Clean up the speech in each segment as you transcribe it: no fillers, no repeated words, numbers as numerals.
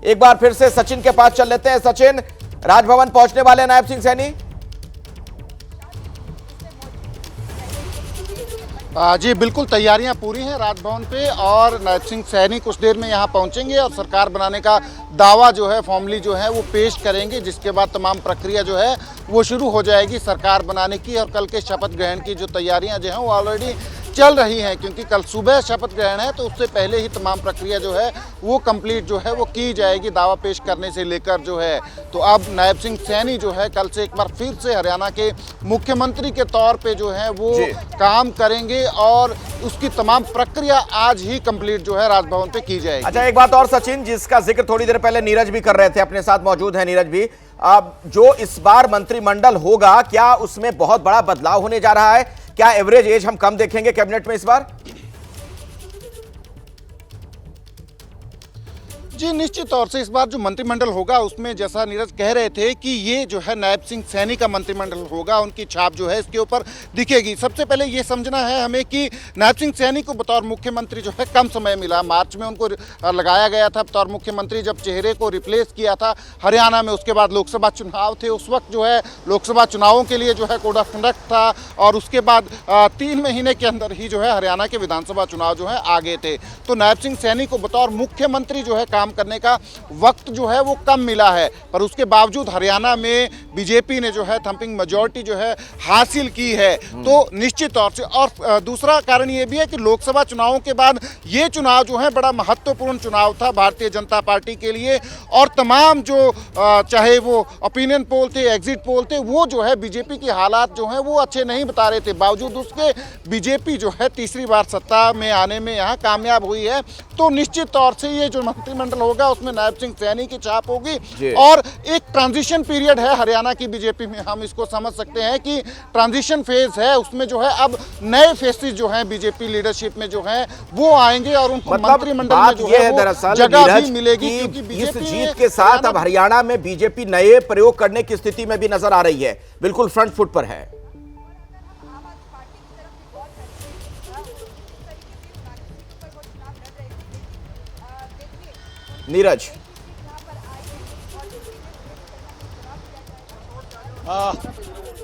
एक बार फिर से सचिन के पास चल लेते हैं। सचिन, राजभवन पहुंचने वाले नायब सिंह सैनी? जी बिल्कुल, तैयारियां पूरी हैं राजभवन पे और नायब सिंह सैनी कुछ देर में यहां पहुंचेंगे और सरकार बनाने का दावा जो है फॉर्मली जो है वो पेश करेंगे, जिसके बाद तमाम प्रक्रिया जो है वो शुरू हो जाएगी सरकार बनाने की। और कल के शपथ ग्रहण की जो तैयारियां जो हैं वो ऑलरेडी चल रही हैं, क्योंकि कल सुबह शपथ ग्रहण है तो उससे पहले ही तमाम प्रक्रिया जो है वो कंप्लीट जो है वो की जाएगी, दावा पेश करने से लेकर जो है। तो अब नायब सिंह सैनी जो है कल से एक बार फिर से हरियाणा के मुख्यमंत्री के तौर पे जो है वो काम करेंगे और उसकी तमाम प्रक्रिया आज ही कंप्लीट जो है राजभवन पे की जाएगी। अच्छा, एक बात और सचिन, जिसका जिक्र थोड़ी देर पहले नीरज भी कर रहे थे, अपने साथ मौजूद है नीरज भी। अब जो इस बार मंत्रिमंडल होगा, क्या उसमें बहुत बड़ा बदलाव होने जा रहा है? क्या एवरेज एज हम कम देखेंगे कैबिनेट में इस बार? जी निश्चित तौर से इस बार जो मंत्रिमंडल होगा उसमें जैसा नीरज कह रहे थे कि ये जो है नायब सिंह सैनी का मंत्रिमंडल होगा, उनकी छाप जो है इसके ऊपर दिखेगी। सबसे पहले ये समझना है हमें कि नायब सिंह सैनी को बतौर मुख्यमंत्री जो है कम समय मिला। मार्च में उनको लगाया गया था बतौर मुख्यमंत्री, जब चेहरे को रिप्लेस किया था हरियाणा में। उसके बाद लोकसभा चुनाव थे, उस वक्त जो है लोकसभा चुनावों के लिए जो है कोड ऑफ कंडक्ट था और उसके बाद 3 महीने के अंदर ही जो है हरियाणा के विधानसभा चुनाव जो है आ गए थे। तो नायब सिंह सैनी को बतौर मुख्यमंत्री जो है काम करने का वक्त जो है वो कम मिला है, पर उसके बावजूद हरियाणा में बीजेपी ने जो है थंपिंग मेजॉरिटी जो है हासिल की है। तो निश्चित तौर से, और दूसरा कारण ये भी है कि लोकसभा चुनावों के बाद ये चुनाव जो है बड़ा महत्वपूर्ण चुनाव था भारतीय जनता पार्टी के लिए। और तमाम जो चाहे वो ओपिनियन पोल थे, एग्जिट पोल थे, वो जो है बीजेपी की हालात जो है वो अच्छे नहीं बता रहे थे। बावजूद उसके बीजेपी जो है तीसरी बार सत्ता में आने में यहाँ कामयाब हुई है। तो निश्चित तौर से ये जो मंत्रिमंडल होगा उसमें नायब सिंह सैनी की छाप होगी। और एक ट्रांजिशन पीरियड है हरियाणा की बीजेपी में, हम इसको समझ सकते हैं कि ट्रांजिशन फेज है, उसमें जो है अब नए फेसेस जो हैं बीजेपी लीडरशिप में जो हैं वो आएंगे और उनको मंत्रिमंडल में जो है वो जगह भी मिलेगी, क्योंकि इस जीत के साथ अब हरियाणा में बीजेपी नए प्रयोग करने की स्थिति में भी नजर आ रही है, बिल्कुल फ्रंट फुट पर है। नीरज,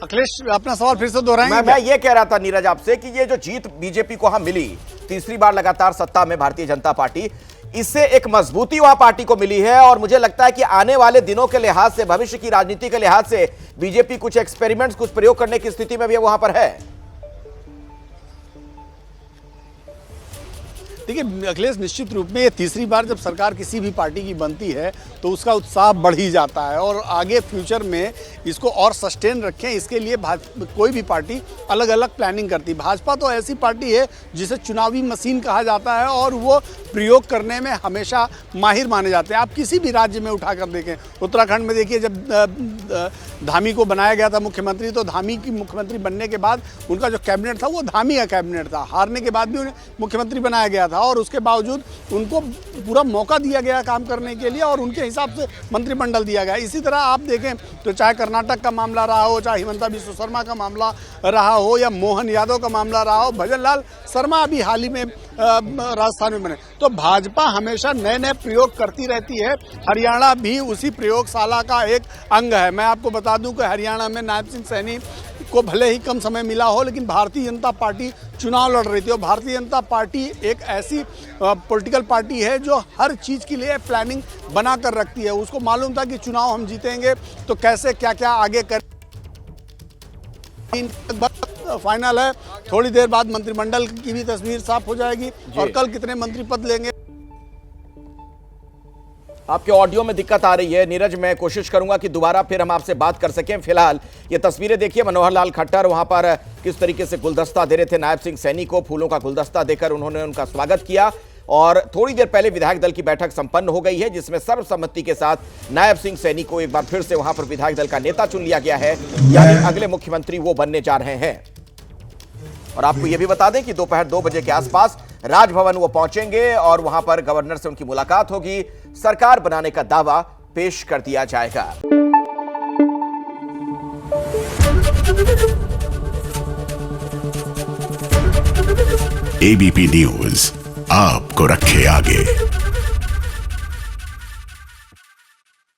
अखिलेश अपना सवाल फिर से दोहराएंगे? मैं ये कह रहा था नीरज आपसे कि ये जो जीत बीजेपी को हम मिली, तीसरी बार लगातार सत्ता में भारतीय जनता पार्टी, इससे एक मजबूती वहां पार्टी को मिली है। और मुझे लगता है कि आने वाले दिनों के लिहाज से, भविष्य की राजनीति के लिहाज से बीजेपी कुछ एक्सपेरिमेंट्स, कुछ प्रयोग करने की स्थिति में भी वहां पर है। देखिए अखिलेश, निश्चित रूप में ये तीसरी बार जब सरकार किसी भी पार्टी की बनती है तो उसका उत्साह बढ़ ही जाता है और आगे फ्यूचर में इसको और सस्टेन रखें, इसके लिए कोई भी पार्टी अलग अलग प्लानिंग करती है। भाजपा तो ऐसी पार्टी है जिसे चुनावी मशीन कहा जाता है और वो प्रयोग करने में हमेशा माहिर माने जाते हैं। आप किसी भी राज्य में उठाकर देखें, उत्तराखंड में देखिए, जब धामी को बनाया गया था मुख्यमंत्री, तो धामी की मुख्यमंत्री बनने के बाद उनका जो कैबिनेट था वो धामी का कैबिनेट था। हारने के बाद भी उन्हें मुख्यमंत्री बनाया गया था और उसके बावजूद उनको पूरा मौका दिया गया काम करने के लिए और उनके हिसाब से मंत्रिमंडल दिया गया। इसी तरह आप देखें तो चाहे कर्नाटक का मामला रहा हो, चाहे हिमंता बिस्वा शर्मा का मामला रहा हो या मोहन यादव का मामला रहा हो, भजन लाल शर्मा अभी हाल ही में राजस्थान में बने। तो भाजपा हमेशा नए नए प्रयोग करती रहती है, हरियाणा भी उसी प्रयोगशाला का एक अंग है। मैं आपको बता दूं कि हरियाणा में नायब सिंह सैनी को भले ही कम समय मिला हो, लेकिन भारतीय जनता पार्टी चुनाव लड़ रही थी और भारतीय जनता पार्टी एक ऐसी पॉलिटिकल पार्टी है जो हर चीज़ के लिए प्लानिंग बना कर रखती है। उसको मालूम था कि चुनाव हम जीतेंगे तो कैसे क्या क्या आगे कर। फाइनल है, थोड़ी देर बाद मंत्रिमंडल की भी तस्वीर साफ हो जाएगी और कल कितने मंत्री पद लेंगे। आपके ऑडियो में दिक्कत आ रही है नीरज, मैं कोशिश करूंगा कि दोबारा फिर हम आपसे बात कर सकें। फिलहाल ये तस्वीरें देखिए, मनोहर लाल खट्टर वहां पर किस तरीके से गुलदस्ता दे रहे थे नायब सिंह सैनी को, फूलों का गुलदस्ता देकर उन्होंने उनका स्वागत किया। और थोड़ी देर पहले विधायक दल की बैठक संपन्न हो गई है, जिसमें सर्वसम्मति के साथ नायब सिंह सैनी को एक बार फिर से वहां पर विधायक दल का नेता चुन लिया गया है, यानी अगले मुख्यमंत्री वो बनने जा रहे हैं। और आपको यह भी बता दें कि दोपहर 2 बजे के आसपास राजभवन वो पहुंचेंगे और वहां पर गवर्नर से उनकी मुलाकात होगी, सरकार बनाने का दावा पेश कर दिया जाएगा। एबीपी न्यूज आपको रखे आगे।